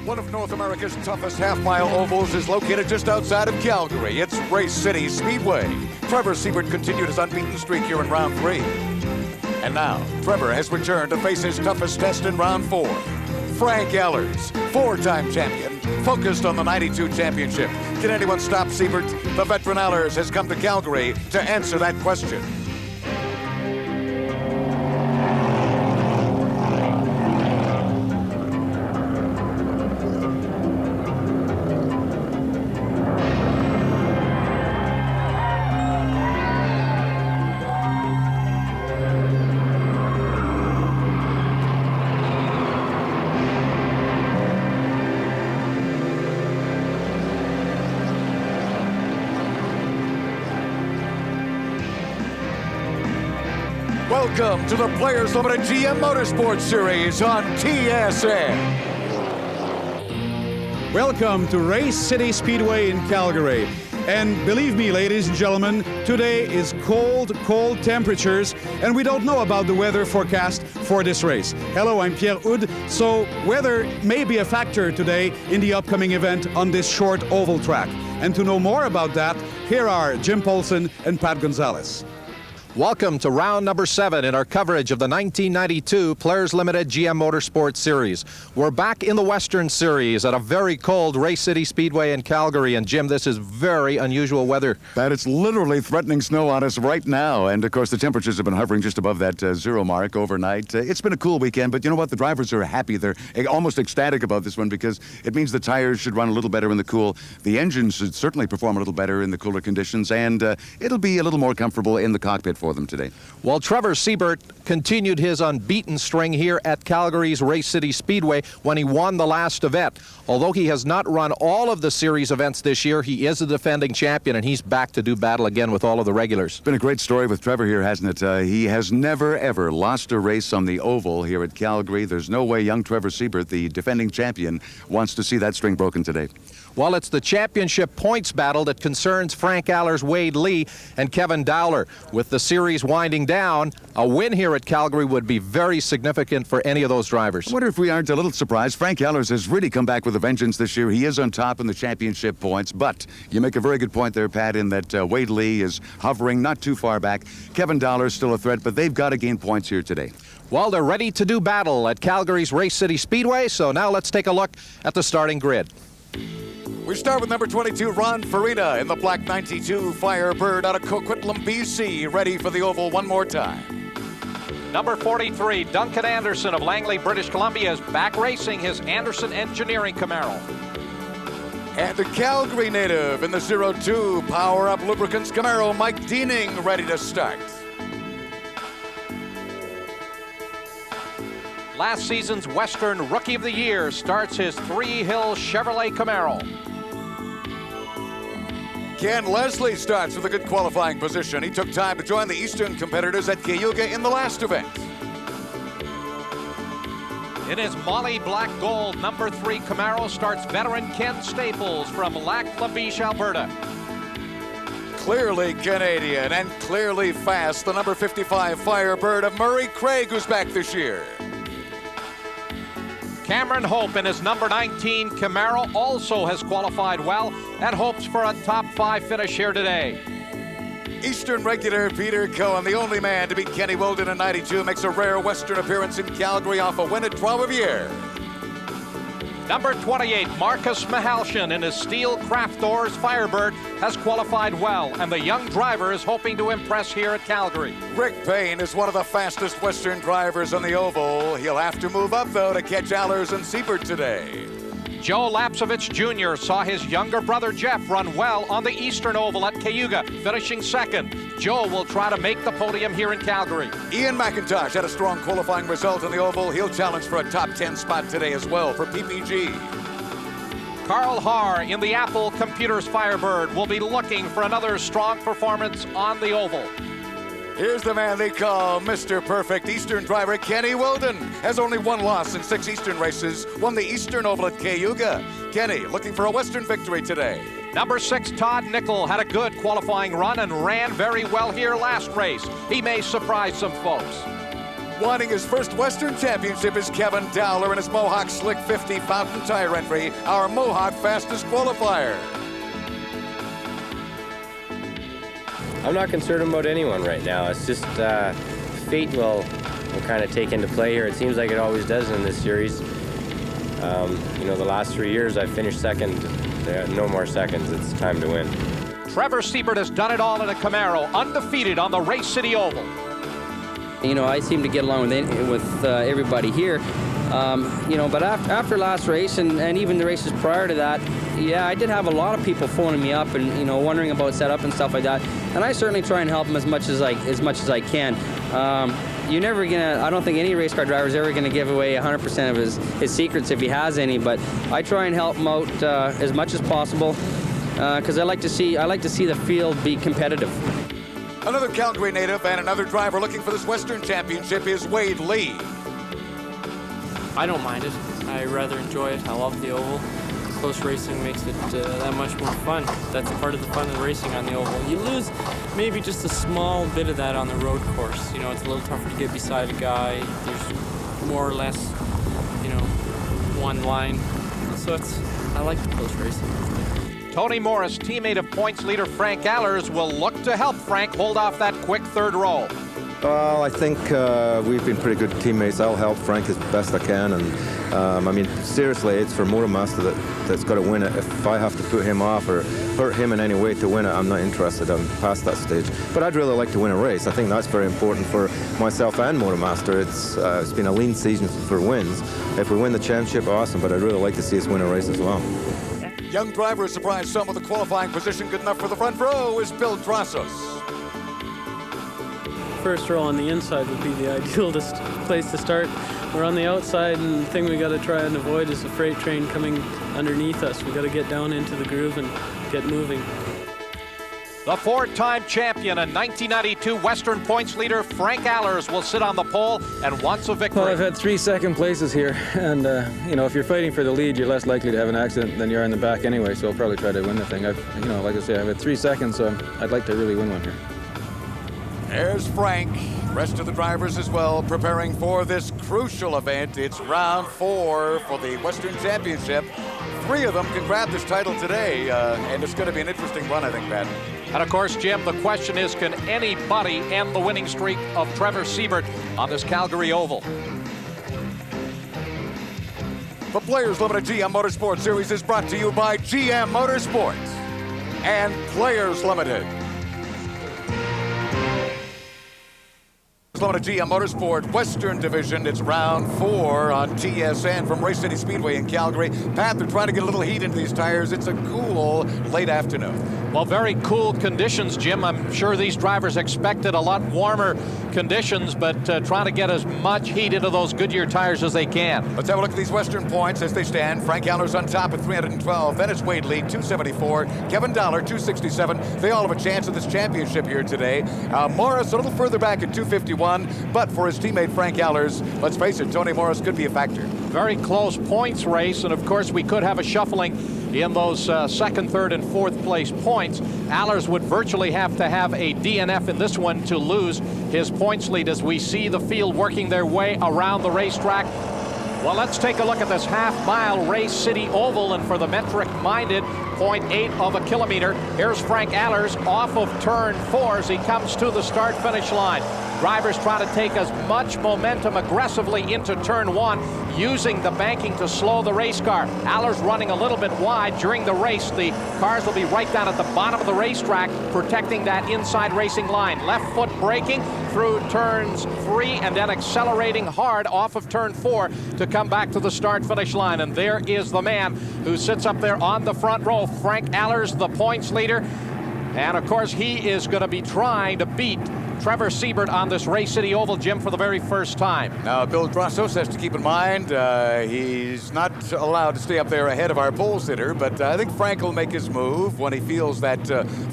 One of North America's toughest half-mile ovals is located just outside of Calgary. It's Race City Speedway. Trevor Siebert continued his unbeaten streak here in round 3. And now, Trevor has returned to face his toughest test in round 4. Frank Allers, 4-time champion, focused on the 92 championship. Can anyone stop Siebert? The veteran Allers has come to Calgary to answer that question. Welcome to the Players Limited GM Motorsports Series on TSN. Welcome to Race City Speedway in Calgary. And believe me, ladies and gentlemen, today is cold temperatures, and we don't know about the weather forecast for this race. Hello, I'm Pierre Houd. So weather may be a factor today in the upcoming event on this short oval track. And to know more about that, here are Jim Paulson and Pat Gonzalez. Welcome to round number 7 in our coverage of the 1992 Players Limited GM Motorsports Series. We're back in the Western Series at a very cold Race City Speedway in Calgary. And Jim, this is very unusual weather. Pat, it's literally threatening snow on us right now. And of course, the temperatures have been hovering just above that 0 mark overnight. It's been a cool weekend, but you know what? The drivers are happy. They're almost ecstatic about this one because it means the tires should run a little better in the cool. The engine should certainly perform a little better in the cooler conditions, and it'll be a little more comfortable in the cockpit for them today. Well, Trevor Siebert continued his unbeaten string here at Calgary's Race City Speedway when he won the last event. Although he has not run all of the series events this year, he is the defending champion, and he's back to do battle again with all of the regulars. It's been a great story with Trevor here, hasn't it? He has never, ever lost a race on the oval here at Calgary. There's no way young Trevor Siebert, the defending champion, wants to see that string broken today. Well, it's the championship points battle that concerns Frank Allers, Wade Lee, and Kevin Dowler. With the series winding down, a win here at Calgary would be very significant for any of those drivers. I wonder if we aren't a little surprised. Frank Allers has really come back with a vengeance this year. He is on top in the championship points, but you make a very good point there, Pat, in that Wade Lee is hovering not too far back. Kevin Dowler is still a threat, but they've got to gain points here today. Well, they're ready to do battle at Calgary's Race City Speedway, so now let's take a look at the starting grid. We start with number 22, Ron Farina, in the black 92 Firebird out of Coquitlam, BC, ready for the oval one more time. Number 43, Duncan Anderson of Langley, British Columbia, is back racing his Anderson Engineering Camaro. And the Calgary native in the 02 Power Up Lubricants Camaro, Mike Diening, ready to start. Last season's Western Rookie of the Year starts his Three Hills Chevrolet Camaro. Ken Leslie starts with a good qualifying position. He took time to join the Eastern competitors at Cayuga in the last event. In his Molly Black Gold number 3 Camaro starts veteran Ken Staples from Lac La Biche, Alberta. Clearly Canadian and clearly fast, the number 55 Firebird of Murray Craig, who's back this year. Cameron Hope in his number 19 Camaro also has qualified well and hopes for a top 5 finish here today. Eastern regular Peter Cohen, the only man to beat Kenny Wilden in 92, makes a rare Western appearance in Calgary off a win at Trois-Rivières. Number 28, Marcus Mahalshin in his steel craft doors Firebird has qualified well, and the young driver is hoping to impress here at Calgary. Rick Payne is one of the fastest Western drivers on the oval. He'll have to move up, though, to catch Allers and Siebert today. Joe Lapsovich Jr. saw his younger brother Jeff run well on the Eastern Oval at Cayuga, finishing second. Joe will try to make the podium here in Calgary. Ian McIntosh had a strong qualifying result on the oval. He'll challenge for a top 10 spot today as well for PPG. Carl Haar in the Apple Computers Firebird will be looking for another strong performance on the oval. Here's the man they call Mr. Perfect. Eastern driver Kenny Wilden has only one loss in 6 Eastern races, won the Eastern Oval at Cayuga. Kenny looking for a Western victory today. Number 6, Todd Nickel, had a good qualifying run and ran very well here last race. He may surprise some folks. Winning his first Western Championship is Kevin Dowler in his Mohawk Slick 50 Fountain Tire entry, our Mohawk fastest qualifier. I'm not concerned about anyone right now. It's just fate will kind of take into play here. It seems like it always does in this series. You know, the last 3 years I've finished second. There are no more seconds. It's time to win. Trevor Siebert has done it all in a Camaro, undefeated on the Race City Oval. You know, I seem to get along with everybody here. You know, but after last race and even the races prior to that, yeah, I did have a lot of people phoning me up and, you know, wondering about setup and stuff like that. And I certainly try and help them as much as I can. You're never gonna, I don't think any race car driver is ever gonna give away 100% of his secrets if he has any, but I try and help him out as much as possible because I like to see the field be competitive. Another Calgary native and another driver looking for this Western Championship is Wade Lee. I don't mind it. I rather enjoy it. I love the oval. Close racing makes it that much more fun. That's a part of the fun of racing on the oval. You lose maybe just a small bit of that on the road course. You know, it's a little tougher to get beside a guy. There's more or less, you know, one line. So I like the close racing. Tony Morris, teammate of points leader Frank Allers, will look to help Frank hold off that quick third row. Well, I think we've been pretty good teammates. I'll help Frank as best I can, and I mean, seriously, it's for Motormaster that's got to win it. If I have to put him off or hurt him in any way to win it, I'm not interested. I'm past that stage. But I'd really like to win a race. I think that's very important for myself and Motormaster. It's been a lean season for wins. If we win the championship, awesome, but I'd really like to see us win a race as well. Young driver surprised some with a qualifying position good enough for the front row is Bill Drossos. First row on the inside would be the ideal place to start. We're on the outside, and the thing we got to try and avoid is the freight train coming underneath us. We got to get down into the groove and get moving. The four-time champion and 1992 Western points leader Frank Allers will sit on the pole and wants a victory. Well, I've had 3 second places here, and you know, if you're fighting for the lead, you're less likely to have an accident than you are in the back anyway. So I'll probably try to win the thing. You know, like I say, I've had 3 seconds, so I'd like to really win one here. There's Frank. Rest of the drivers as well preparing for this crucial event. It's round 4 for the Western Championship. 3 of them can grab this title today, and it's going to be an interesting run, I think, Pat. And of course, Jim, the question is, can anybody end the winning streak of Trevor Siebert on this Calgary Oval? The Players Limited GM Motorsports Series is brought to you by GM Motorsports and Players Limited. Limited GM Motorsport Western Division. It's round 4 on TSN from Race City Speedway in Calgary. Pat, they're trying to get a little heat into these tires. It's a cool late afternoon. Well, very cool conditions, Jim. I'm sure these drivers expected a lot warmer conditions, but trying to get as much heat into those Goodyear tires as they can. Let's have a look at these Western points as they stand. Frank Allers on top at 312. Then it's Wade Lee, 274. Kevin Dowler, 267. They all have a chance at this championship here today. Morris a little further back at 251. But for his teammate Frank Allers, let's face it, Tony Morris could be a factor. Very close points race, and of course we could have a shuffling in those second, third, and fourth place points. Allers would virtually have to have a DNF in this one to lose his points lead as we see the field working their way around the racetrack. Well, let's take a look at this half-mile Race City Oval, and for the metric-minded, 0.8 of a kilometer. Here's Frank Allers off of turn 4 as he comes to the start-finish line. Drivers try to take as much momentum aggressively into turn 1, using the banking to slow the race car. Allers running a little bit wide during the race. The cars will be right down at the bottom of the racetrack, protecting that inside racing line. Left foot braking through turns 3 and then accelerating hard off of turn 4 to come back to the start-finish line. And there is the man who sits up there on the front row, Frank Allers, the points leader. And of course, he is going to be trying to beat Trevor Siebert on this Race City Oval, Jim, for the very first time. Now, Bill Drossos has to keep in mind he's not allowed to stay up there ahead of our pole sitter, but I think Frank will make his move when he feels that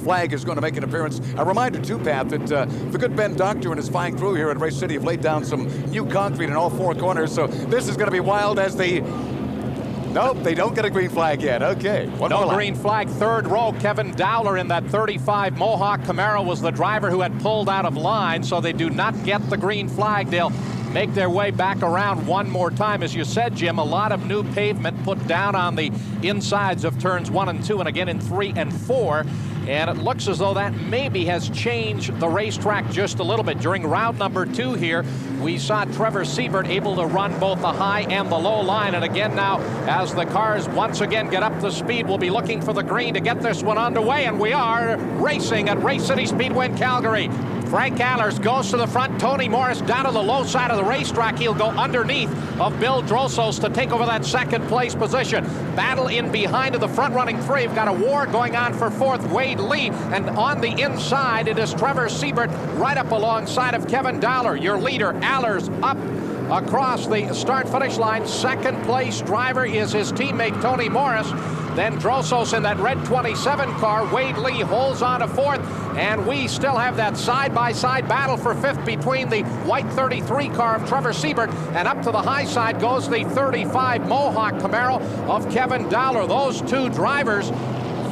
flag is going to make an appearance. A reminder, too, Pat, that the good Ben Doctor and his fine crew here at Race City have laid down some new concrete in all 4 corners, so this is going to be wild as the... Nope, they don't get a green flag yet. Okay. No green flag. Third row, Kevin Dowler in that 35 Mohawk Camaro was the driver who had pulled out of line, so they do not get the green flag. They'll make their way back around one more time. As you said, Jim, a lot of new pavement put down on the insides of turns 1 and 2 and again in 3 and 4. And it looks as though that maybe has changed the racetrack just a little bit. During round number 2 here, we saw Trevor Siebert able to run both the high and the low line. And again now, as the cars once again get up to speed, we'll be looking for the green to get this one underway. And we are racing at Race City Speedway in Calgary. Frank Allers goes to the front. Tony Morris down to the low side of the racetrack. He'll go underneath of Bill Drosos to take over that second place position. Battle in behind of the front running 3. We've got a war going on for 4th. Wade Lee. And on the inside, it is Trevor Siebert right up alongside of Kevin Dowler. Your leader, Allers, up across the start-finish line. Second place driver is his teammate Tony Morris. Then Drosos in that red 27 car. Wade Lee holds on to 4th. And we still have that side-by-side battle for 5th between the white 33 car of Trevor Siebert, and up to the high side goes the 35 Mohawk Camaro of Kevin Dowler. Those two drivers,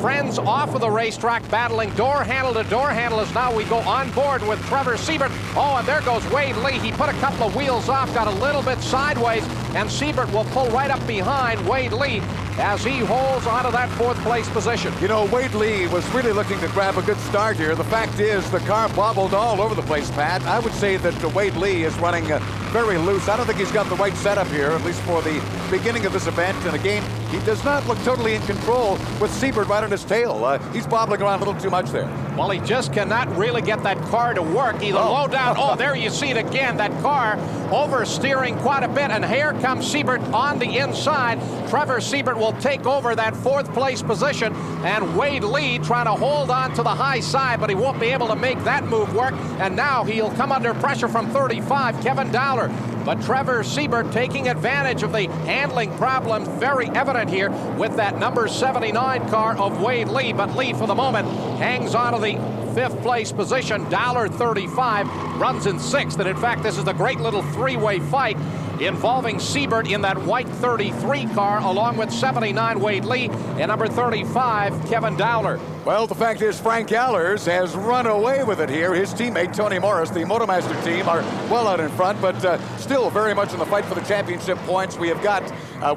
friends off of the racetrack, battling door handle to door handle as now we go on board with Trevor Siebert. Oh, and there goes Wade Lee. He put a couple of wheels off, got a little bit sideways, and Siebert will pull right up behind Wade Lee as he holds onto that 4th place position. You know, Wade Lee was really looking to grab a good start here. The fact is, the car bobbled all over the place, Pat. I would say that Wade Lee is running very loose. I don't think he's got the right setup here, at least for the beginning of this event. And again, he does not look totally in control with Siebert right on his tail. He's bobbling around a little too much there. Well, he just cannot really get that car to work, either low down. Oh, there you see it again. That car oversteering quite a bit, and here comes Siebert on the inside. Trevor Siebert will take over that 4th place position, and Wade Lee trying to hold on to the high side, but he won't be able to make that move work. And now he'll come under pressure from 35, Kevin Dowler. But Trevor Siebert taking advantage of the handling problems, very evident here with that number 79 car of Wade Lee. But Lee, for the moment, hangs on to the 5th place position. Dowler 35 runs in 6th. And in fact, this is a great little 3-way fight involving Siebert in that white 33 car, along with 79 Wade Lee and number 35 Kevin Dowler. Well, the fact is, Frank Allers has run away with it here. His teammate Tony Morris, the Motomaster team, are well out in front, but still very much in the fight for the championship points. We have got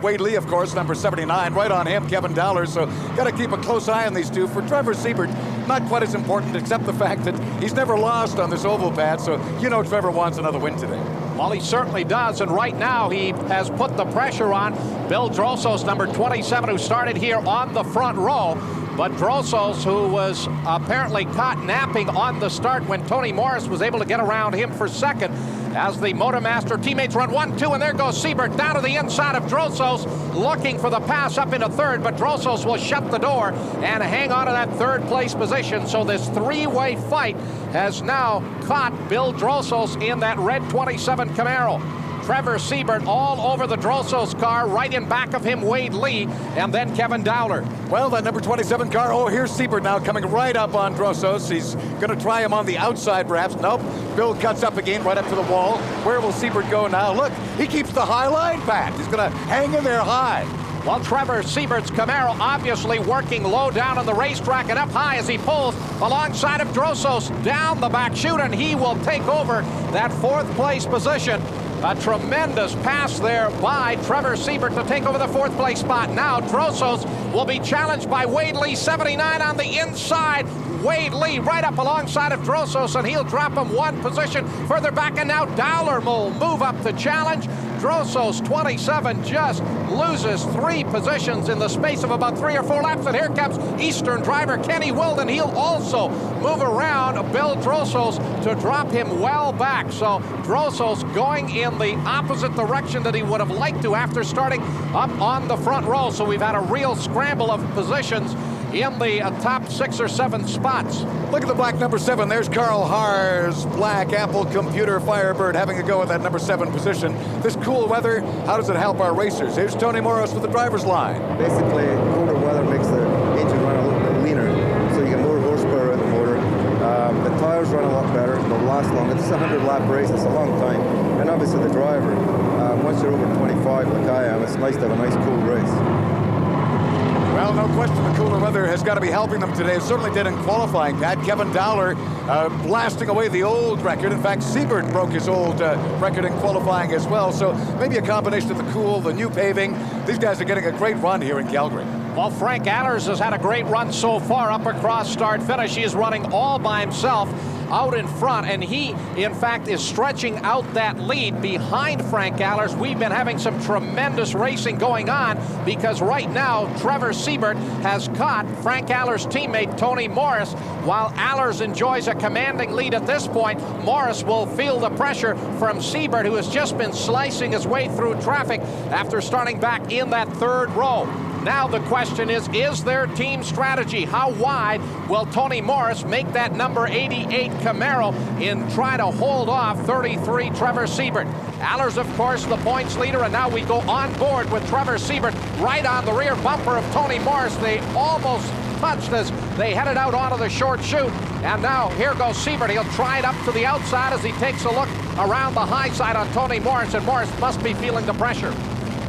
Wade Lee, of course, number 79, right on him, Kevin Dowler. So got to keep a close eye on these two. For Trevor Siebert, not quite as important, except the fact that he's never lost on this oval pad. So you know Trevor wants another win today. Well, he certainly does, and right now he has put the pressure on Bill Drosos, number 27, who started here on the front row. But Drosos, who was apparently caught napping on the start when Tony Morris was able to get around him for second, as the Motomaster teammates run 1-2, and there goes Siebert down to the inside of Drosos, looking for the pass up into 3rd, but Drosos will shut the door and hang on to that 3rd place position. So this 3-way fight has now caught Bill Drosos in that red 27 Camaro. Trevor Siebert all over the Drosos car, right in back of him Wade Lee, and then Kevin Dowler. Well, that number 27 car, oh, here's Siebert now coming right up on Drosos. He's going to try him on the outside, perhaps. Nope. Bill cuts up again right up to the wall. Where will Siebert go now? Look, he keeps the high line, Pat. He's going to hang in there high. Well, Trevor Siebert's Camaro obviously working low down on the racetrack and up high as he pulls alongside of Drosos down the back chute, and he will take over that 4th place position. A tremendous pass there by Trevor Siebert to take over the 4th place spot. Now Drosos will be challenged by Wade Lee, 79 on the inside. Wade Lee right up alongside of Drosos, and he'll drop him 1 position further back, and now Dowler will move up to challenge. Drosos, 27, just loses 3 positions in the space of about 3 or 4 laps, and here comes Eastern driver Kenny Wilden. He'll also move around Bill Drosos to drop him well back. So Drosos going in the opposite direction that he would have liked to after starting up on the front row. So we've had a real scramble of positions in the top 6 or 7 spots. Look at the black number 7. There's Carl Haar's black Apple Computer Firebird having a go at that number 7 position. This cool weather, how does it help our racers? Here's Tony Morris with the driver's line. Basically, colder weather makes the engine run a little bit leaner, so you get more horsepower in the motor. The tires run a lot better, they'll last longer. This is a 100-lap race, it's a long time. And obviously the driver, once you're over 25 like I am, it's nice to have a nice cool race. Well, no question the cooler weather has got to be helping them today. It certainly did in qualifying, Pat. Kevin Dowler blasting away the old record. In fact, Siebert broke his old record in qualifying as well. So maybe a combination of the cool, the new paving. These guys are getting a great run here in Calgary. Well, Frank Allers has had a great run so far up across start finish. He is running all by himself out in front, and he, in fact, is stretching out that lead behind Frank Allers. We've been having some tremendous racing going on because right now Trevor Siebert has caught Frank Allers' teammate Tony Morris. While Allers enjoys a commanding lead at this point, Morris will feel the pressure from Siebert, who has just been slicing his way through traffic after starting back in that third row. Now the question is there team strategy? How wide will Tony Morris make that number 88 Camaro and try to hold off 33 Trevor Siebert? Allers, of course, the points leader, and now we go on board with Trevor Siebert right on the rear bumper of Tony Morris. They almost touched as they headed out onto the short chute. And now here goes Siebert. He'll try it up to the outside as he takes a look around the high side on Tony Morris, and Morris must be feeling the pressure.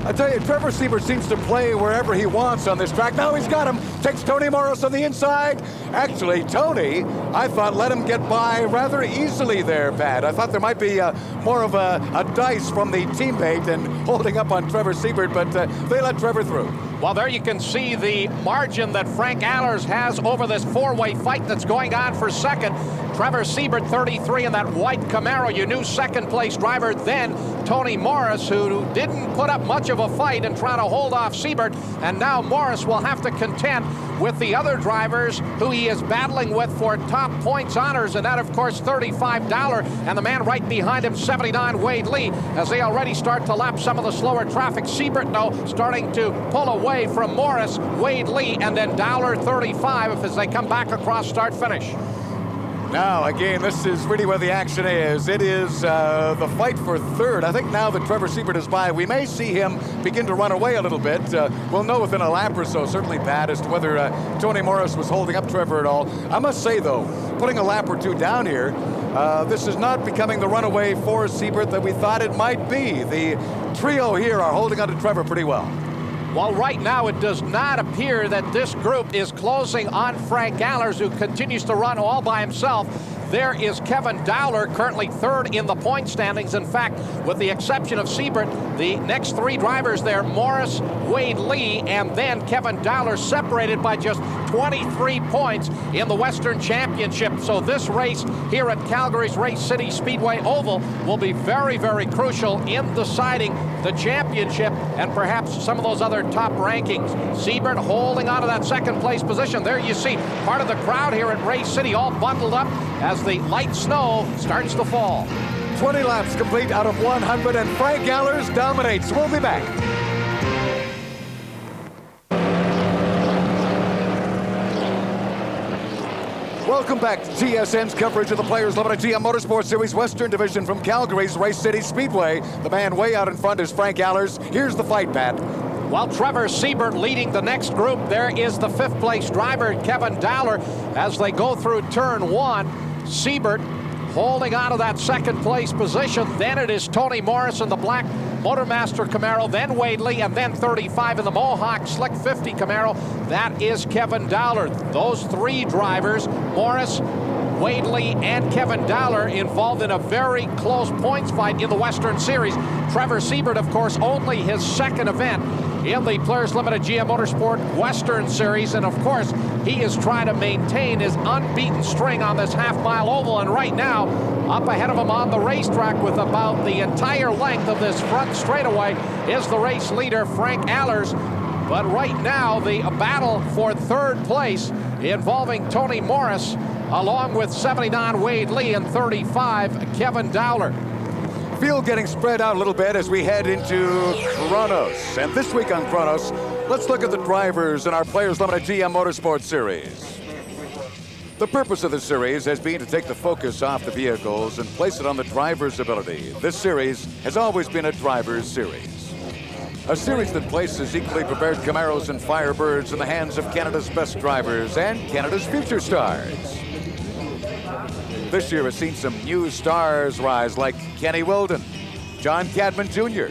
I tell you, Trevor Siebert seems to play wherever he wants on this track. Now he's got him. Takes Tony Morris on the inside. Actually, Tony, I thought, let him get by rather easily there, Pat. I thought there might be more of a dice from the teammate and holding up on Trevor Siebert, but they let Trevor through. Well, there you can see the margin that Frank Allers has over this four-way fight that's going on for second. Trevor Siebert, 33 in that white Camaro, your new second-place driver. Then Tony Morris, who didn't put up much of a fight and try to hold off Siebert. And now Morris will have to contend with the other drivers who he is battling with for top points honors, and that, of course, $35. And the man right behind him, 79, Wade Lee, as they already start to lap some of the slower traffic. Siebert, though, starting to pull away from Morris, Wade Lee, and then Dowler, 35, as they come back across start-finish. Now, again, this is really where the action is. It is the fight for third. I think now that Trevor Siebert is by, we may see him begin to run away a little bit. We'll know within a lap or so, certainly, Pat, as to whether Tony Morris was holding up Trevor at all. I must say, though, putting a lap or two down here, this is not becoming the runaway for Siebert that we thought it might be. The trio here are holding on to Trevor pretty well. Well, right now it does not appear that this group is closing on Frank Allers, who continues to run all by himself. There is Kevin Dowler, currently third in the point standings. In fact, with the exception of Siebert, the next three drivers there, Morris, Wade Lee, and then Kevin Dowler, separated by just 23 points in the Western Championship. So this race here at Calgary's Race City Speedway Oval will be very, very crucial in deciding the championship and perhaps some of those other top rankings. Siebert holding on to that second place position. There you see part of the crowd here at Race City all bundled up as the light snow starts to fall. 20 laps complete out of 100, and Frank Allers dominates. We'll be back. Welcome back to TSN's coverage of the Players Limited GM Motorsports Series Western Division from Calgary's Race City Speedway. The man way out in front is Frank Allers. Here's the fight, Pat. While Trevor Siebert leading the next group, there is the fifth place driver, Kevin Dowler, as they go through turn one. Siebert holding on to that second place position. Then it is Tony Morris in the black Motormaster Camaro, then Wade Lee, and then 35 in the Mohawk Slick 50 Camaro. That is Kevin Dowler. Those three drivers, Morris, Wade Lee, and Kevin Dowler, involved in a very close points fight in the Western Series. Trevor Siebert, of course, only his second event in the Players Limited GM Motorsport Western Series, and of course he is trying to maintain his unbeaten string on this half-mile oval. And right now, up ahead of him on the racetrack with about the entire length of this front straightaway is the race leader, Frank Allers. But right now, the battle for third place involving Tony Morris, along with 79 Wade Lee and 35 Kevin Dowler. Field getting spread out a little bit as we head into Kronos. And this week on Kronos, let's look at the drivers in our Players Limited GM Motorsports Series. The purpose of the series has been to take the focus off the vehicles and place it on the driver's ability. This series has always been a driver's series. A series that places equally prepared Camaros and Firebirds in the hands of Canada's best drivers and Canada's future stars. This year has seen some new stars rise like Kenny Wilden, John Cadman Jr.,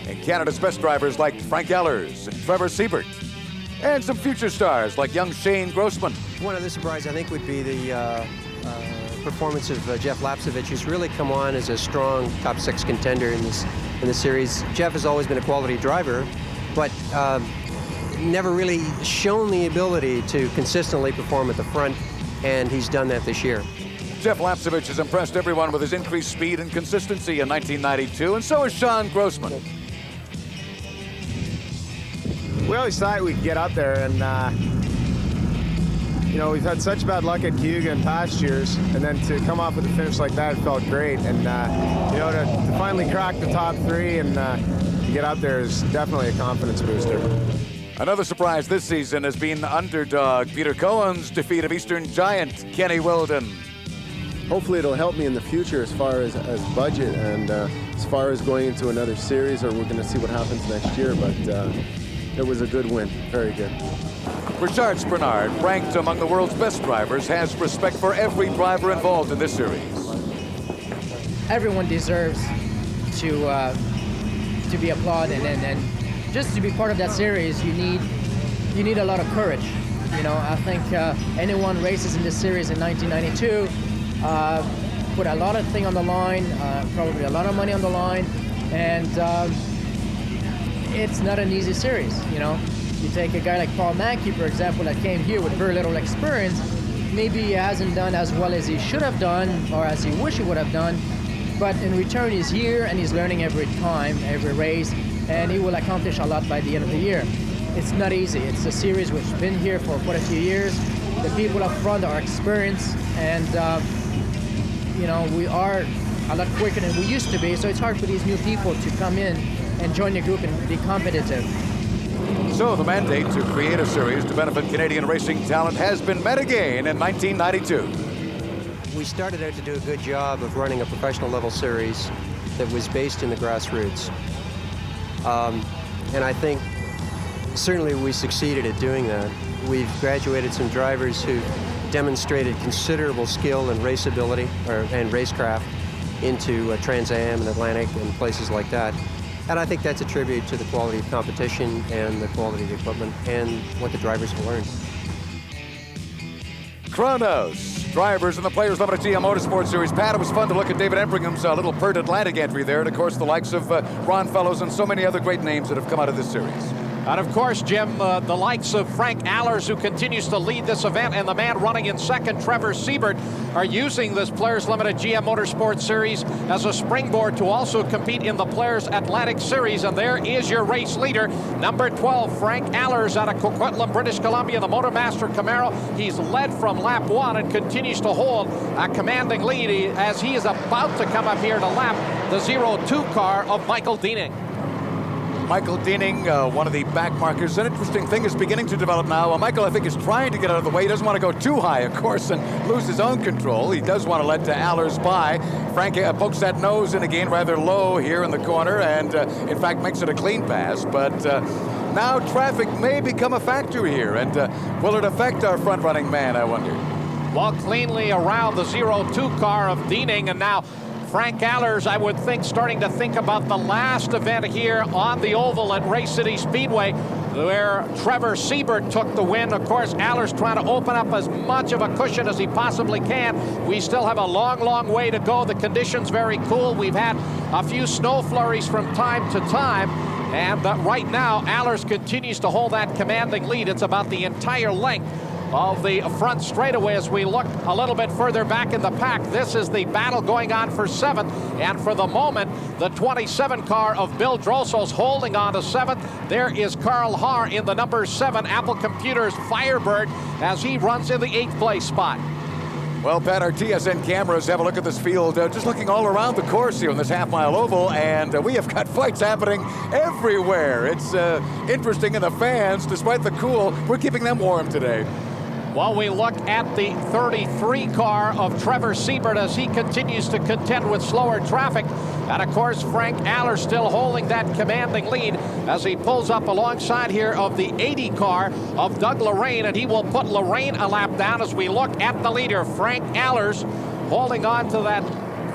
and Canada's best drivers like Frank Allers and Trevor Siebert. and some future stars like young Shane Grossman. One other surprise, I think, would be the performance of Jeff Lapsevich, who's really come on as a strong top 6 contender in this series. Jeff has always been a quality driver, but never really shown the ability to consistently perform at the front, and he's done that this year. Jeff Lapsevich has impressed everyone with his increased speed and consistency in 1992, and so has Sean Grossman. We always thought we'd get up there, and you know, we've had such bad luck at Cayuga in past years, and then to come off with a finish like that, it felt great. And you know, to finally crack the top 3 and to get up there is definitely a confidence booster. Another surprise this season has been underdog Peter Cohen's defeat of Eastern Giant Kenny Wilden. Hopefully it'll help me in the future as far as budget and as far as going into another series, or we're going to see what happens next year. But it was a good win, very good. Richard Bernard, ranked among the world's best drivers, has respect for every driver involved in this series. Everyone deserves to be applauded, and just to be part of that series, you need a lot of courage. You know, I think anyone races in this series in 1992 put a lot of things on the line, probably a lot of money on the line, and it's not an easy series. You know, you take a guy like Paul Mackey, for example, that came here with very little experience. Maybe he hasn't done as well as he should have done, or as he wish he would have done. But in return, he's here and he's learning every time, every race, and he will accomplish a lot by the end of the year. It's not easy. It's a series which has been here for quite a few years. The people up front are experienced, and you know, we are a lot quicker than we used to be, so it's hard for these new people to come in and join the group and be competitive. So the mandate to create a series to benefit Canadian racing talent has been met again in 1992. We started out to do a good job of running a professional level series that was based in the grassroots. And I think certainly we succeeded at doing that. We've graduated some drivers who demonstrated considerable skill and raceability and racecraft into Trans Am and Atlantic and places like that. And I think that's a tribute to the quality of competition and the quality of the equipment and what the drivers have learned. Kronos, drivers in the Players Limited GM Motorsports Series. Pat, it was fun to look at David Embringham's little Pert Atlantic entry there, and of course the likes of Ron Fellows and so many other great names that have come out of this series. And of course, Jim, the likes of Frank Allers, who continues to lead this event, and the man running in second, Trevor Siebert, are using this Players Limited GM Motorsports Series as a springboard to also compete in the Players Atlantic Series. And there is your race leader, number 12, Frank Allers, out of Coquitlam, British Columbia, the Motormaster Camaro. He's led from lap 1 and continues to hold a commanding lead as he is about to come up here to lap the 02 car of Michael Diening. Michael Diening, one of the back markers. An interesting thing is beginning to develop now. Michael, I think, is trying to get out of the way. He doesn't want to go too high, of course, and lose his own control. He does want to let Allers by. Frank pokes that nose in again rather low here in the corner and, in fact, makes it a clean pass. But now traffic may become a factor here. And will it affect our front-running man, I wonder? Well, cleanly around the 02 car of Diening, and now Frank Allers, I would think, starting to think about the last event here on the oval at Race City Speedway, where Trevor Siebert took the win. Of course, Allers trying to open up as much of a cushion as he possibly can. We still have a long, long way to go. The conditions very cool. We've had a few snow flurries from time to time. And right now, Allers continues to hold that commanding lead. It's about the entire length of the front straightaway as we look a little bit further back in the pack. This is the battle going on for 7th, and for the moment, the 27 car of Bill Drossel's holding on to 7th. There is Carl Haar in the number 7 Apple Computers Firebird as he runs in the 8th place spot. Well, Pat, our TSN cameras have a look at this field, just looking all around the course here on this half-mile oval, and we have got fights happening everywhere. It's interesting, and the fans, despite the cool, we're keeping them warm today. Well, we look at the 33 car of Trevor Siebert as he continues to contend with slower traffic. And of course, Frank Allers still holding that commanding lead as he pulls up alongside here of the 80 car of Doug Lorraine, and he will put Lorraine a lap down as we look at the leader, Frank Allers, holding on to that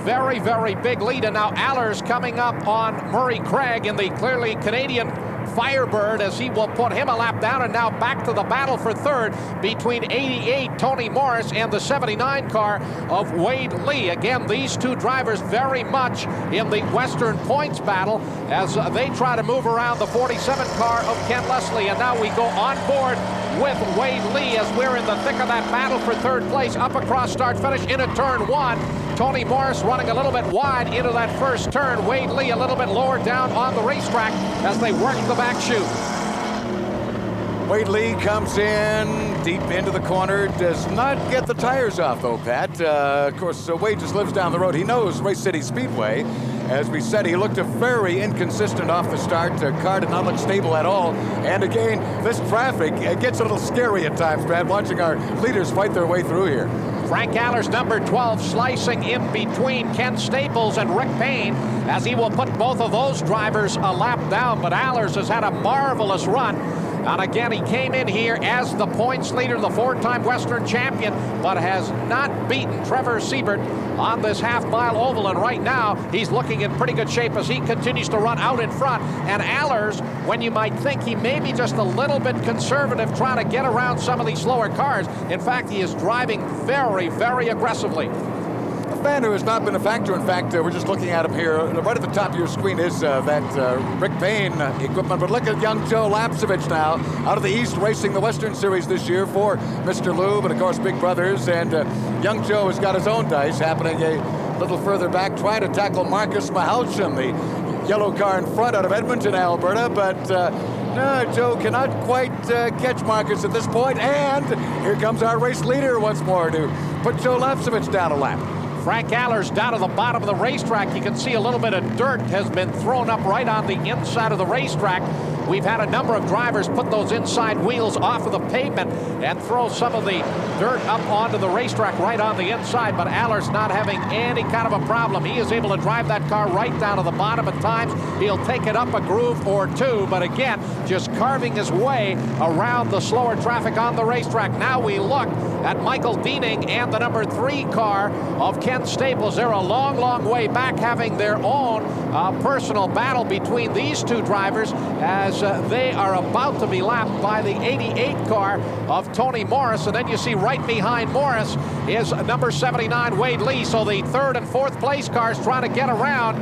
very, very big lead. And now Allers coming up on Murray Craig in the clearly Canadian Firebird, as he will put him a lap down, and now back to the battle for third between 88 Tony Morris and the 79 car of Wade Lee. Again, these two drivers very much in the Western points battle as they try to move around the 47 car of Ken Leslie. And now we go on board with Wade Lee as we're in the thick of that battle for third place, up across start finish into turn one. Tony Morris running a little bit wide into that first turn. Wade Lee a little bit lower down on the racetrack as they work the back chute. Wade Lee comes in deep into the corner, does not get the tires off though, Pat. Of course, Wade just lives down the road. He knows Race City Speedway. As we said, he looked very inconsistent off the start. Car did not look stable at all. And again, this traffic gets a little scary at times, Pat, watching our leaders fight their way through here. Frank Allers, number 12, slicing in between Ken Staples and Rick Payne as he will put both of those drivers a lap down. But Allers has had a marvelous run. And again, he came in here as the points leader, the four-time Western champion, but has not beaten Trevor Siebert on this half-mile oval. And right now, he's looking in pretty good shape as he continues to run out in front. And Allers, when you might think he may be just a little bit conservative trying to get around some of these slower cars, in fact, he is driving very, very aggressively. A man who has not been a factor. In fact, we're just looking at him here. Right at the top of your screen is that Rick Payne equipment. But look at young Joe Lapsevich now, out of the East, racing the Western Series this year for Mr. Lube and, of course, Big Brothers. And young Joe has got his own dice happening a little further back, trying to tackle Marcus Mahalchin, the yellow car in front out of Edmonton, Alberta. But no, Joe cannot quite catch Marcus at this point. And here comes our race leader once more to put Joe Lapsevich down a lap. Frank Allers down to the bottom of the racetrack. You can see a little bit of dirt has been thrown up right on the inside of the racetrack. We've had a number of drivers put those inside wheels off of the pavement and throw some of the dirt up onto the racetrack right on the inside, but Allers not having any kind of a problem. He is able to drive that car right down to the bottom. At times, he'll take it up a groove or two, but again, just carving his way around the slower traffic on the racetrack. Now we look at Michael Diening and the number 3 car of Ken Staples. They're a long, long way back, having their own personal battle between these two drivers as they are about to be lapped by the 88 car of Tony Morris. And then you see right behind Morris is number 79 Wade Lee. So the third and fourth place cars trying to get around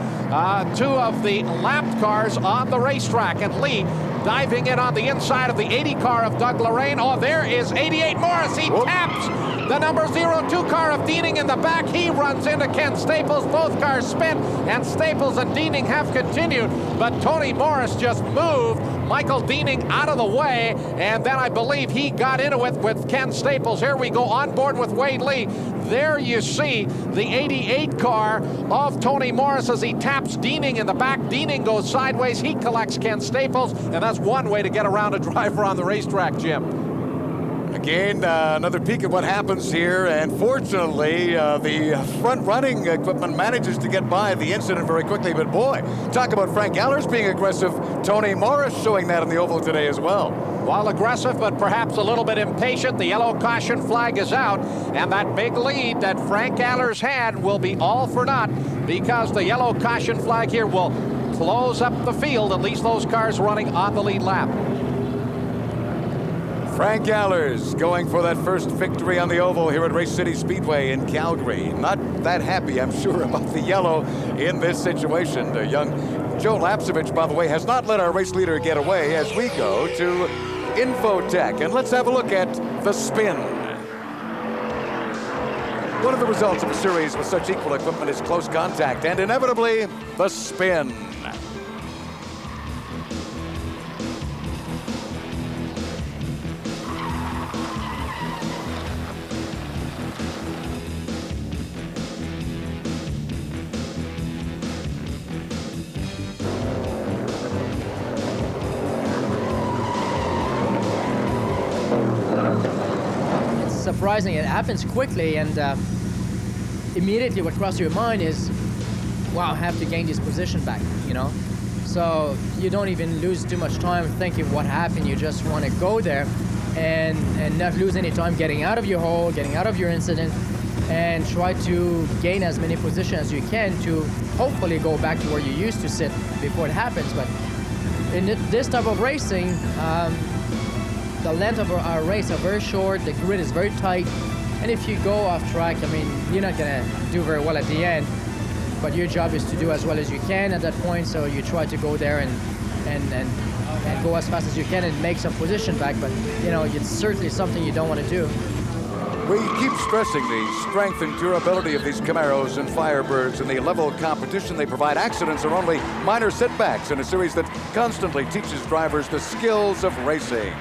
two of the lapped cars on the racetrack. And Lee diving in on the inside of the 80 car of Doug Lorraine. Oh, there is 88 Morris. He taps the number 02 car of Diening in the back. He runs into Ken Staples. Both cars spin, and Staples and Diening have continued. But Tony Morris just moved Michael Diening out of the way, and then I believe he got into it with Ken Staples. Here we go on board with Wade Lee. There you see the 88 car of Tony Morris as he taps Diening in the back. Diening goes sideways. He collects Ken Staples, and that's one way to get around a driver on the racetrack, Jim. Again, another peek at what happens here, and fortunately, the front-running equipment manages to get by the incident very quickly. But boy, talk about Frank Allers being aggressive. Tony Morris showing that in the oval today as well. While aggressive, but perhaps a little bit impatient, the yellow caution flag is out, and that big lead that Frank Allers had will be all for naught, because the yellow caution flag here will close up the field, at least those cars running on the lead lap. Frank Allers going for that first victory on the oval here at Race City Speedway in Calgary. Not that happy, I'm sure, about the yellow in this situation. The young Joe Lapsevich, by the way, has not let our race leader get away as we go to Infotech. And let's have a look at the spin. One of the results of a series with such equal equipment is close contact, and inevitably, the spin. Surprising, it happens quickly, and immediately what crosses your mind is, wow, I have to gain this position back, you know? So you don't even lose too much time thinking what happened. You just want to go there and not lose any time getting out of your hole, getting out of your incident, and try to gain as many positions as you can to hopefully go back to where you used to sit before it happens. But in this type of racing, the length of our race are very short, the grid is very tight, and if you go off track, I mean, you're not gonna do very well at the end, but your job is to do as well as you can at that point, so you try to go there and go as fast as you can and make some position back, but you know, it's certainly something you don't want to do. We keep stressing the strength and durability of these Camaros and Firebirds and the level of competition they provide. Accidents are only minor setbacks in a series that constantly teaches drivers the skills of racing.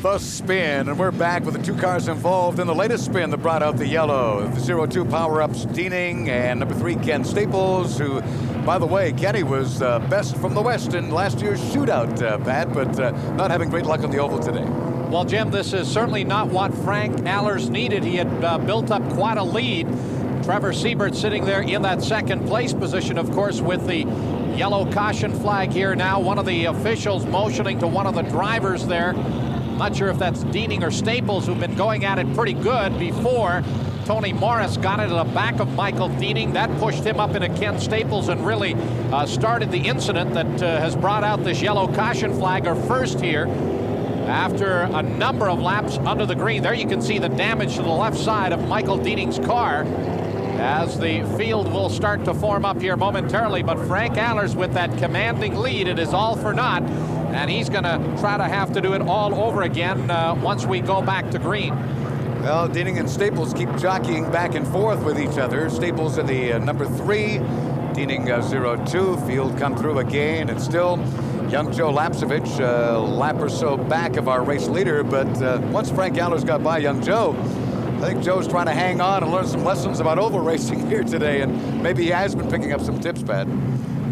The spin, and we're back with the two cars involved in the latest spin that brought out the yellow. The 0-2 power-ups, Diening, and number 3, Ken Staples, who, by the way, Kenny was best from the West in last year's shootout, Pat, but not having great luck on the oval today. Well, Jim, this is certainly not what Frank Allers needed. He had built up quite a lead. Trevor Siebert sitting there in that second place position, of course, with the yellow caution flag here now. One of the officials motioning to one of the drivers there. Not sure if that's Diening or Staples, who've been going at it pretty good before. Tony Morris got into the back of Michael Diening. That pushed him up into Ken Staples and really started the incident that has brought out this yellow caution flag, or first here, after a number of laps under the green. There you can see the damage to the left side of Michael Diening's car as the field will start to form up here momentarily. But Frank Allers with that commanding lead, it is all for naught. And he's going to try to have to do it all over again once we go back to green. Well, Diening and Staples keep jockeying back and forth with each other. Staples in the number 3, Diening 0-2. Field come through again, and still young Joe Lapcevich, a lap or so back of our race leader. But once Frank Allers got by young Joe, I think Joe's trying to hang on and learn some lessons about oval racing here today, and maybe he has been picking up some tips, Pat.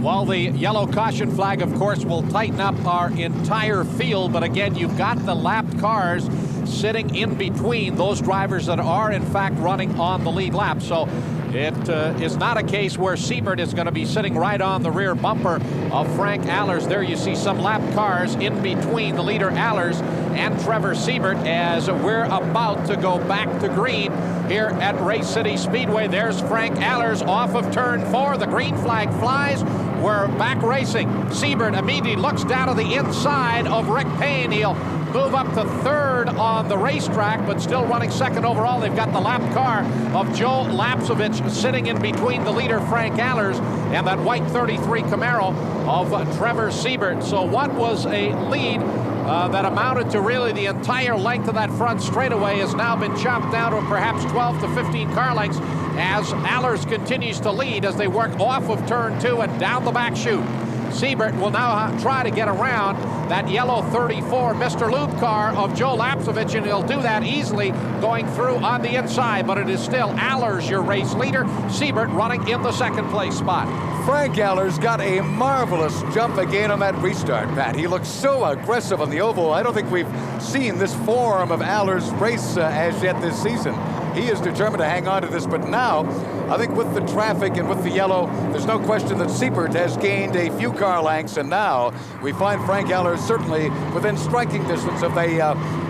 Well, the yellow caution flag, of course, will tighten up our entire field. But again, you've got the lapped cars sitting in between those drivers that are, in fact, running on the lead lap. So it is not a case where Siebert is going to be sitting right on the rear bumper of Frank Allers. There you see some lapped cars in between the leader Allers and Trevor Siebert as we're about to go back to green here at Race City Speedway. There's Frank Allers off of turn 4. The green flag flies. We're back racing. Siebert immediately looks down to the inside of Rick Payne. He'll move up to third on the racetrack, but still running second overall. They've got the lap car of Joe Lapcevich sitting in between the leader, Frank Allers, and that white 33 Camaro of Trevor Siebert. So what was a lead that amounted to really the entire length of that front straightaway has now been chopped down to perhaps 12 to 15 car lengths as Allers continues to lead as they work off of turn 2 and down the back chute. Siebert will now try to get around that yellow 34 Mr. Lube car of Joe Lapcevich, and he'll do that easily going through on the inside, but it is still Allers, your race leader. Siebert running in the second place spot. Frank Allers got a marvelous jump again on that restart, Pat. He looks so aggressive on the oval. I don't think we've seen this form of Allers race as yet this season. He is determined to hang on to this, but now, I think with the traffic and with the yellow, there's no question that Siebert has gained a few car lengths, and now we find Frank Allers certainly within striking distance of the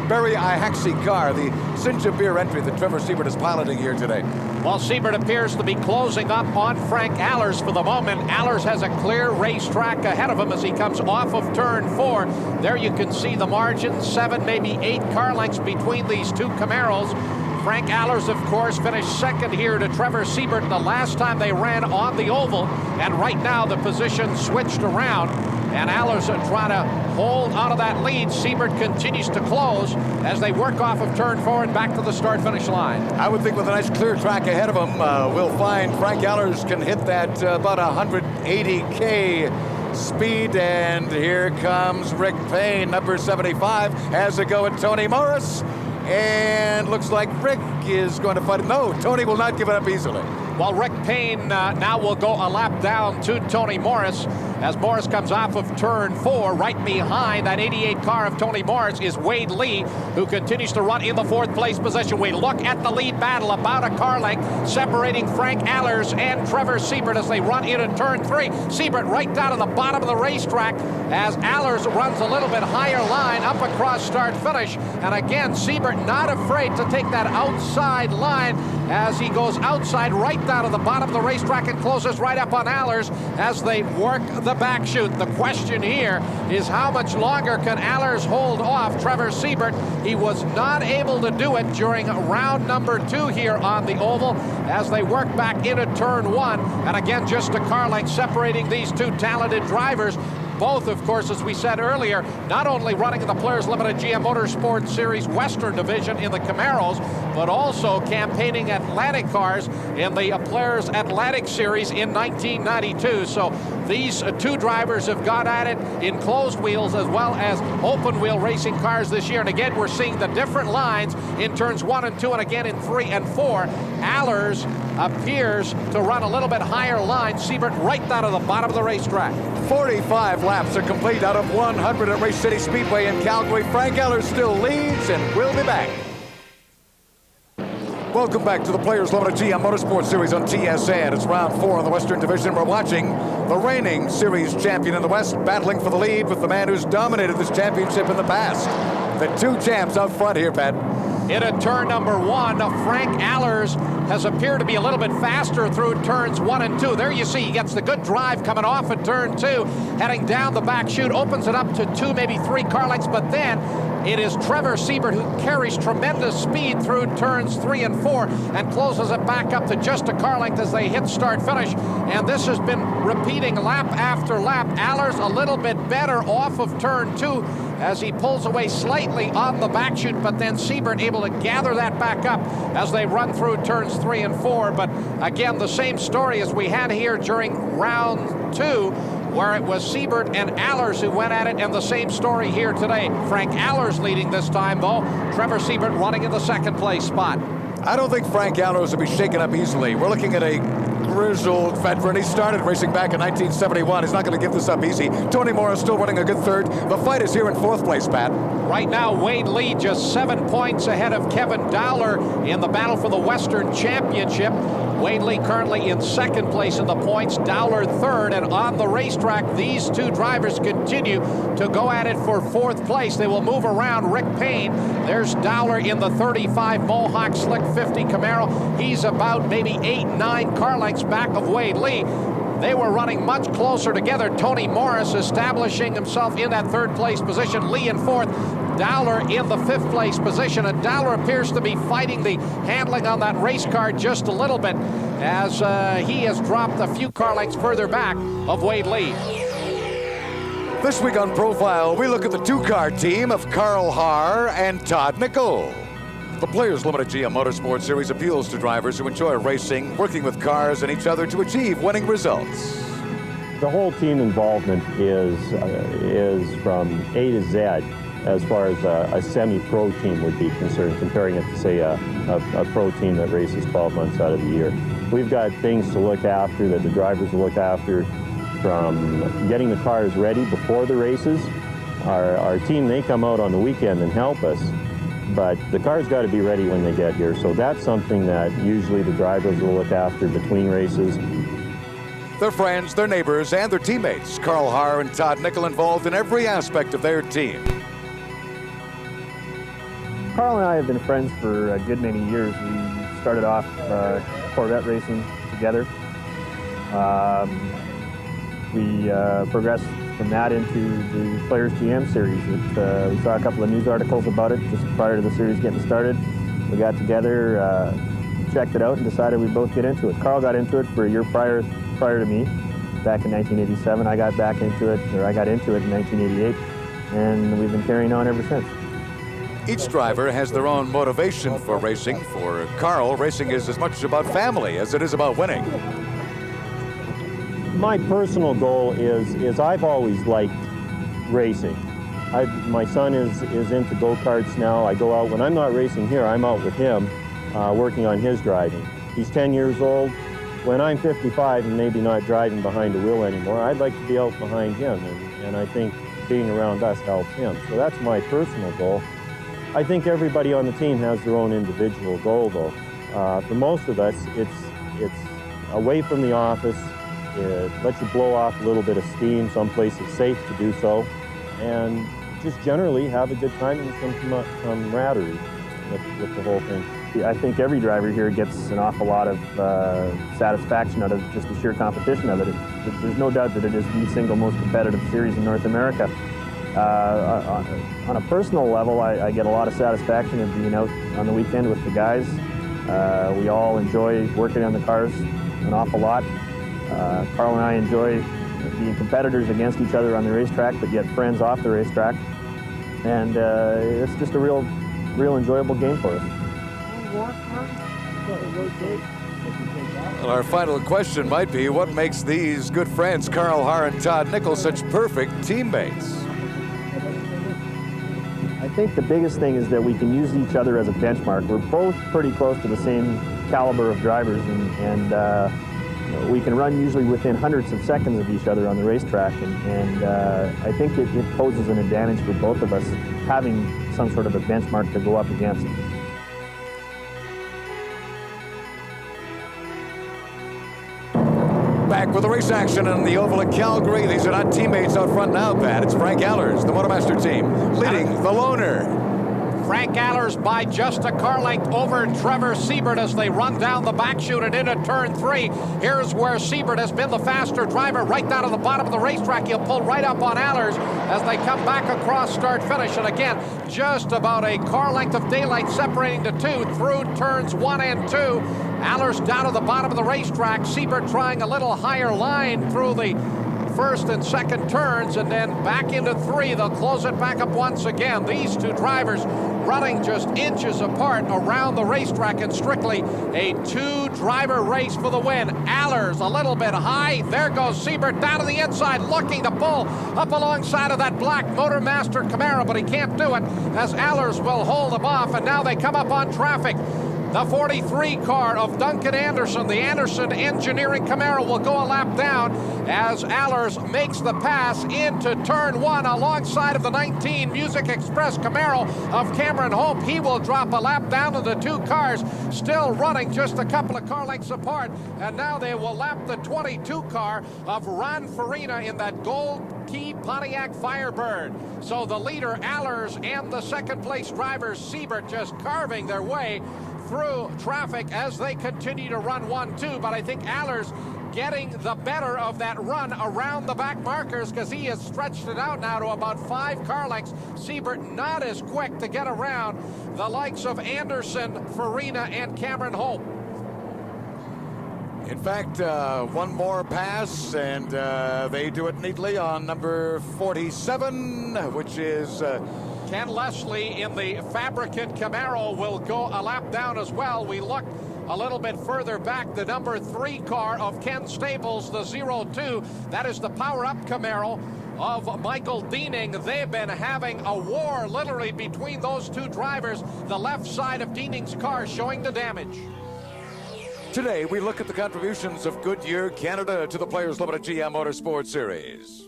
Barry Ihaxi car, the Sinja Beer entry that Trevor Siebert is piloting here today. Well, Siebert appears to be closing up on Frank Allers for the moment. Allers has a clear racetrack ahead of him as he comes off of turn 4. There you can see the margin, 7, maybe 8 car lengths between these two Camaros. Frank Allers, of course, finished second here to Trevor Siebert the last time they ran on the oval. And right now the position switched around. And Allers trying to hold onto that lead. Siebert continues to close as they work off of turn 4 and back to the start-finish line. I would think with a nice clear track ahead of him, we'll find Frank Allers can hit that about 180K speed. And here comes Rick Payne, number 75, has a go at Tony Morris. And looks like Rick is going to fight it. No, Tony will not give it up easily. Well, Rick Payne now will go a lap down to Tony Morris as Morris comes off of turn 4. Right behind that 88 car of Tony Morris is Wade Lee, who continues to run in the 4th place position. We look at the lead battle, about a car length separating Frank Allers and Trevor Siebert as they run into turn 3. Siebert right down to the bottom of the racetrack as Allers runs a little bit higher line up across start finish. And again, Siebert not afraid to take that outside line as he goes outside right down to the bottom of the racetrack and closes right up on Allers as they work the back chute. The question here is how much longer can Allers hold off Trevor Siebert? He was not able to do it during round number 2 here on the oval as they work back into turn 1. And again, just a car length separating these two talented drivers. Both, of course, as we said earlier, not only running in the Players Limited GM Motorsports Series Western Division in the Camaros, but also campaigning Atlantic cars in the Players Atlantic Series in 1992. So these two drivers have got at it in closed wheels as well as open wheel racing cars this year. And again, we're seeing the different lines in turns 1 and 2 and again in 3 and 4. Allers appears to run a little bit higher line. Siebert right down to the bottom of the racetrack. 45 laps are complete out of 100 at Race City Speedway in Calgary. Frank Allers still leads, and we'll be back. Welcome back to the Players Limited GM Motorsports Series on TSN. It's round 4 in the Western Division. We're watching the reigning series champion in the West battling for the lead with the man who's dominated this championship in the past. The two champs out front here, Pat. Into turn number 1, Frank Allers has appeared to be a little bit faster through turns 1 and 2. There you see he gets the good drive coming off at turn 2, heading down the back chute, opens it up to 2, maybe 3 car lengths, but then it is Trevor Siebert who carries tremendous speed through turns 3 and 4 and closes it back up to just a car length as they hit start finish. And this has been repeating lap after lap. Allers a little bit better off of turn 2 as he pulls away slightly on the back chute, but then Siebert able to gather that back up as they run through turns 3 and 4. But again, the same story as we had here during round 2, where it was Siebert and Allers who went at it, and the same story here today. Frank Allers leading this time, though. Trevor Siebert running in the 2nd place spot. I don't think Frank Allers will be shaken up easily. We're looking at a grizzled veteran. He started racing back in 1971. He's not going to give this up easy. Tony Morris still running a good 3rd. The fight is here in 4th place, Pat. Right now, Wade Lee just 7 points ahead of Kevin Dowler in the battle for the Western Championship. Wade Lee currently in 2nd place in the points, Dowler 3rd, and on the racetrack, these two drivers continue to go at it for 4th place. They will move around Rick Payne. There's Dowler in the 35 Mohawk Slick 50 Camaro. He's about maybe 8-9 car lengths back of Wade Lee. They were running much closer together. Tony Morris establishing himself in that 3rd place position. Lee in 4th. Dowler in the 5th place position. And Dowler appears to be fighting the handling on that race car just a little bit as he has dropped a few car lengths further back of Wade Lee. This week on Profile, we look at the 2-car team of Carl Haar and Todd Nickel. The Players Limited GM Motorsports Series appeals to drivers who enjoy racing, working with cars and each other to achieve winning results. The whole team involvement is from A to Z as far as a semi-pro team would be concerned, comparing it to, say, a pro team that races 12 months out of the year. We've got things to look after that the drivers will look after, from getting the cars ready before the races. Our team, they come out on the weekend and help us, but the cars got to be ready when they get here. So that's something that usually the drivers will look after between races. Their friends, their neighbors, and their teammates, Carl Haar and Todd Nickel, involved in every aspect of their team. Carl and I have been friends for a good many years. We started off Corvette racing together. We progressed from that into the Players GM series. We saw a couple of news articles about it just prior to the series getting started. We got together, checked it out, and decided we'd both get into it. Carl got into it for a year prior to me, back in 1987. I got into it in 1988, and we've been carrying on ever since. Each driver has their own motivation for racing. For Carl, racing is as much about family as it is about winning. My personal goal is I've always liked racing. My son is into go-karts now. I go out, when I'm not racing here, I'm out with him working on his driving. He's 10 years old. when I'm 55 and maybe not driving behind a wheel anymore, I'd like to be out behind him, and I think being around us helps him. So that's my personal goal. I think everybody on the team has their own individual goal, though. For most of us, it's away from the office. It lets you blow off a little bit of steam. Someplace it's safe to do so, and just generally have a good time and some camaraderie with the whole thing. I think every driver here gets an awful lot of satisfaction out of just the sheer competition of it. There's no doubt that it is the single most competitive series in North America. On a personal level, I get a lot of satisfaction of being out on the weekend with the guys. We all enjoy working on the cars an awful lot. Carl and I enjoy being competitors against each other on the racetrack, but yet friends off the racetrack. And it's just a real enjoyable game for us. Well, our final question might be, what makes these good friends, Carl Haar and Todd Nichols, such perfect teammates? I think the biggest thing is that we can use each other as a benchmark. We're both pretty close to the same caliber of drivers, and we can run usually within hundreds of seconds of each other on the racetrack, and I think it poses an advantage for both of us having some sort of a benchmark to go up against. Back with the race action in the oval at Calgary. These are not teammates out front now, Pat. It's Frank Allers, the Motormaster team, leading the loner. Frank Allers by just a car length over Trevor Siebert as they run down the back chute and into turn 3. Here's where Siebert has been the faster driver right down to the bottom of the racetrack. He'll pull right up on Allers as they come back across start-finish. And again, just about a car length of daylight separating the two through turns 1 and 2. Allers down to the bottom of the racetrack. Siebert trying a little higher line through the first and second turns, and then back into 3. They'll close it back up once again. These two drivers running just inches apart around the racetrack, and strictly a 2-driver race for the win. Allers a little bit high. There goes Siebert down to the inside, looking to pull up alongside of that black Motormaster Camaro, but he can't do it as Allers will hold him off, and now they come up on traffic. The 43 car of Duncan Anderson, the Anderson Engineering Camaro, will go a lap down as Allers makes the pass into turn 1 alongside of the 19 Music Express Camaro of Cameron Hope. He will drop a lap down, and the two cars still running just a couple of car lengths apart. And now they will lap the 22 car of Ron Farina in that gold key Pontiac Firebird. So the leader, Allers, and the second place driver, Siebert, just carving their way through traffic as they continue to run 1-2, but I think Allers getting the better of that run around the back markers because he has stretched it out now to about 5 car lengths. Siebert not as quick to get around the likes of Anderson, Farina, and Cameron Hope. In fact, one more pass, and they do it neatly on number 47, which is Ken Leslie in the Fabricant Camaro will go a lap down as well. We look a little bit further back, the number 3 car of Ken Staples, the 02. That is the power-up Camaro of Michael Diening. They've been having a war literally between those two drivers. The left side of Diening's car showing the damage. Today, we look at the contributions of Goodyear Canada to the Players Limited GM Motorsports Series.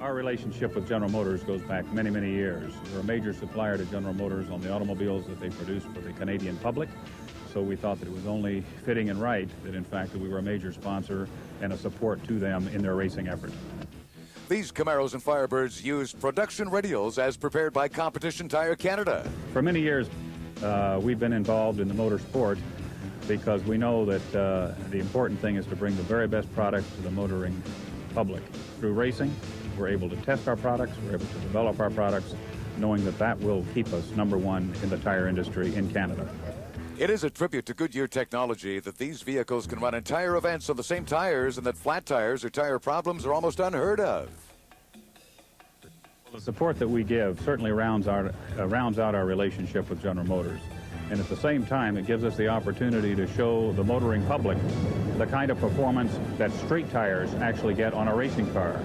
Our relationship with General Motors goes back many, many years. We're a major supplier to General Motors on the automobiles that they produce for the Canadian public. So we thought that it was only fitting and right that, in fact, that we were a major sponsor and a support to them in their racing effort. These Camaros and Firebirds use production radials as prepared by Competition Tire Canada. For many years, we've been involved in the motorsport because we know that the important thing is to bring the very best products to the motoring public. Through racing, we're able to test our products, we're able to develop our products, knowing that that will keep us #1 in the tire industry in Canada. It is a tribute to Goodyear technology that these vehicles can run entire events on the same tires and that flat tires or tire problems are almost unheard of. The support that we give certainly rounds out our relationship with General Motors. And at the same time, it gives us the opportunity to show the motoring public the kind of performance that street tires actually get on a racing car.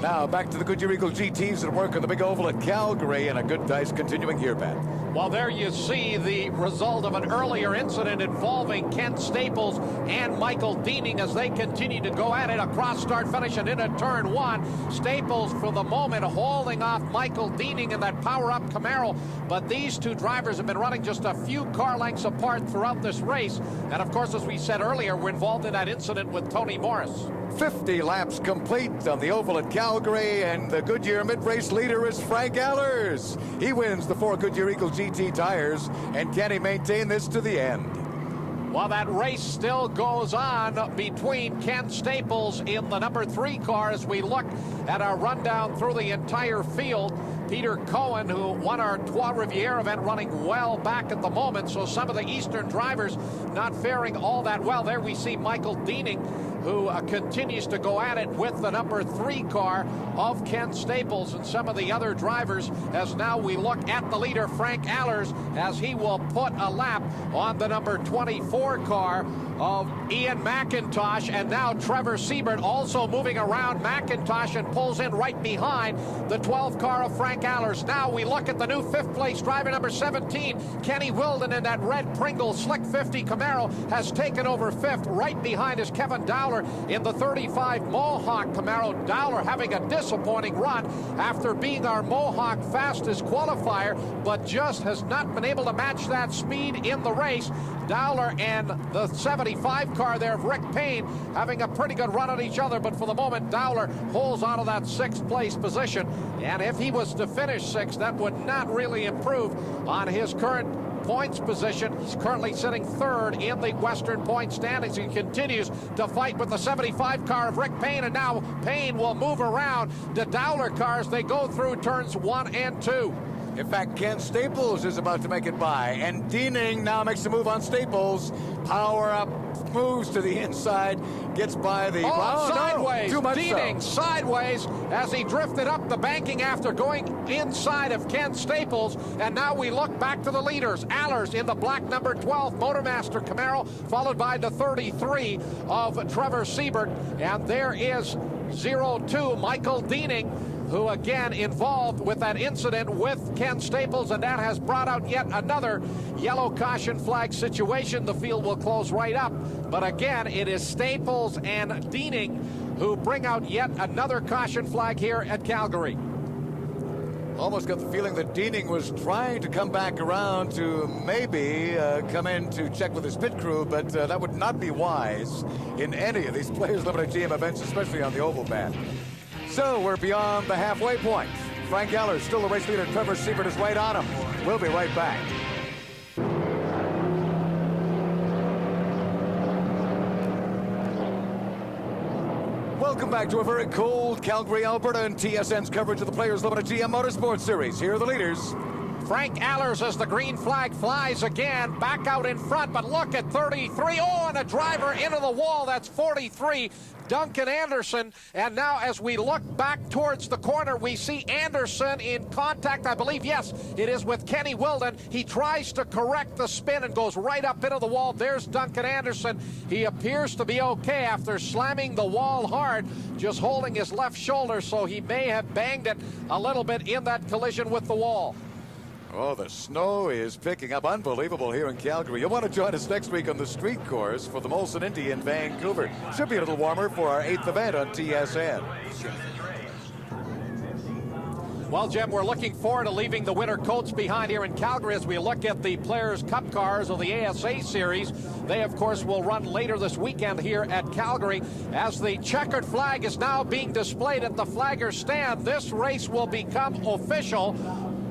Now back to the Goodyear Eagle GTs that work on the big oval at Calgary, and a good dice continuing here, Pat. Well, there you see the result of an earlier incident involving Kent Staples and Michael Deaning as they continue to go at it across start finish and into turn one. Staples, for the moment, holding off Michael Deaning in that power-up Camaro. But these two drivers have been running just a few car lengths apart throughout this race. And, of course, as we said earlier, we're involved in that incident with Tony Morris. 50 laps complete on the oval at Calgary, and the Goodyear mid-race leader is Frank Allers. He wins the 4 Goodyear Eagle GT tires, and can he maintain this to the end? Well, that race still goes on between Ken Staples in the number 3 car as we look at our rundown through the entire field. Peter Cohen, who won our Trois Rivières event, running well back at the moment, so some of the Eastern drivers not faring all that well. There we see Michael Deaning, who continues to go at it with the number 3 car of Ken Staples, and some of the other drivers, as now we look at the leader, Frank Allers, as he will put a lap on the number 24 car of Ian McIntosh. And now Trevor Siebert also moving around McIntosh and pulls in right behind the 12 car of Frank Allers. Now we look at the new 5th place driver, number 17, Kenny Wilden, in that red Pringle Slick 50 Camaro, has taken over 5th. Right behind is Kevin Dowler in the 35 Mohawk Camaro. Dowler having a disappointing run after being our Mohawk fastest qualifier, but just has not been able to match that speed in the race. Dowler and the 75 car there of Rick Payne having a pretty good run at each other, but for the moment Dowler holds on to that 6th place position, and if he was to finish 6th, that would not really improve on his current points position. He's currently sitting 3rd in the Western point standings. He continues to fight with the 75 car of Rick Payne, and now Payne will move around the Dowler cars. They go through turns 1 and 2. In fact, Ken Staples is about to make it by, and Deaning now makes a move on Staples. Power up, moves to the inside, gets by the... sideways. No, too much Deaning sideways as he drifted up the banking after going inside of Ken Staples. And now we look back to the leaders. Allers in the black number 12 Motormaster Camaro, followed by the 33 of Trevor Siebert. And there is 0-2 Michael Deaning, who again involved with that incident with Ken Staples, and that has brought out yet another yellow caution flag situation. The field will close right up, but again it is Staples and Deaning who bring out yet another caution flag here at Calgary. Almost got the feeling that Deaning was trying to come back around to maybe come in to check with his pit crew, but that would not be wise in any of these Players Limited GM events, especially on the oval band. So we're beyond the halfway point. Frank Allers still the race leader. Trevor Siebert is right on him. We'll be right back. Welcome back to a very cold Calgary, Alberta, and TSN's coverage of the Players Limited GM Motorsports Series. Here are the leaders. Frank Allers as the green flag flies again, back out in front, but look at 33. Oh, and a driver into the wall. That's 43, Duncan Anderson. And now as we look back towards the corner, we see Anderson in contact, I believe, yes, it is with Kenny Wilden. He tries to correct the spin and goes right up into the wall. There's Duncan Anderson. He appears to be okay after slamming the wall hard, just holding his left shoulder, so he may have banged it a little bit in that collision with the wall. Oh, the snow is picking up. Unbelievable here in Calgary. You'll want to join us next week on the street course for the Molson Indy in Vancouver. Should be a little warmer for our 8th event on TSN. Well, Jim, we're looking forward to leaving the winter coats behind here in Calgary as we look at the Players' Cup cars of the ASA Series. They, of course, will run later this weekend here at Calgary as the checkered flag is now being displayed at the flagger stand. This race will become official.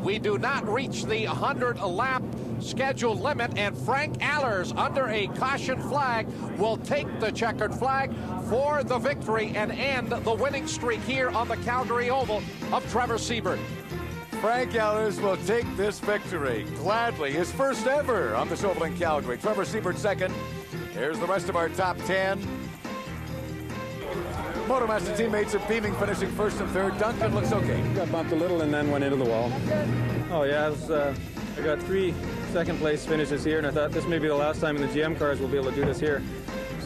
We do not reach the 100-lap scheduled limit, and Frank Allers, under a caution flag, will take the checkered flag for the victory and end the winning streak here on the Calgary Oval of Trevor Siebert. Frank Allers will take this victory gladly, his first ever on this oval in Calgary. Trevor Siebert second. Here's the rest of our top 10. Motormaster teammates are beaming, finishing first and third. Duncan looks okay. Got bumped a little and then went into the wall. Oh yeah, I got 3 second-place finishes here, and I thought this may be the last time in the GM cars we'll be able to do this here.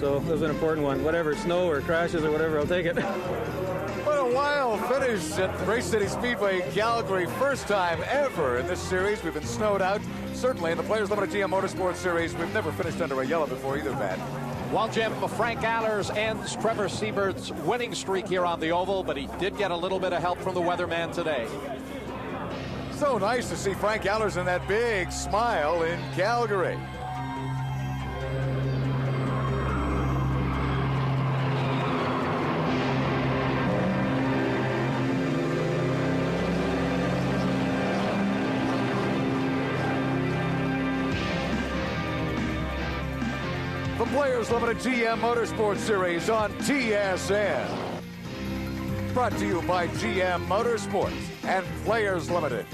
So it was an important one. Whatever, snow or crashes or whatever, I'll take it. What a wild finish Alers at Race City Speedway in Calgary. First time ever in this series. We've been snowed out. Certainly in the Players Limited GM Motorsports Series, we've never finished under a yellow before either, Matt. Well, Jim, Frank Alers ends Trevor Siebert's winning streak here on the oval, but he did get a little bit of help from the weatherman today. So nice to see Frank Alers and that big smile in Calgary. The Players Limited GM Motorsports Series on TSN. Brought to you by GM Motorsports and Players Limited.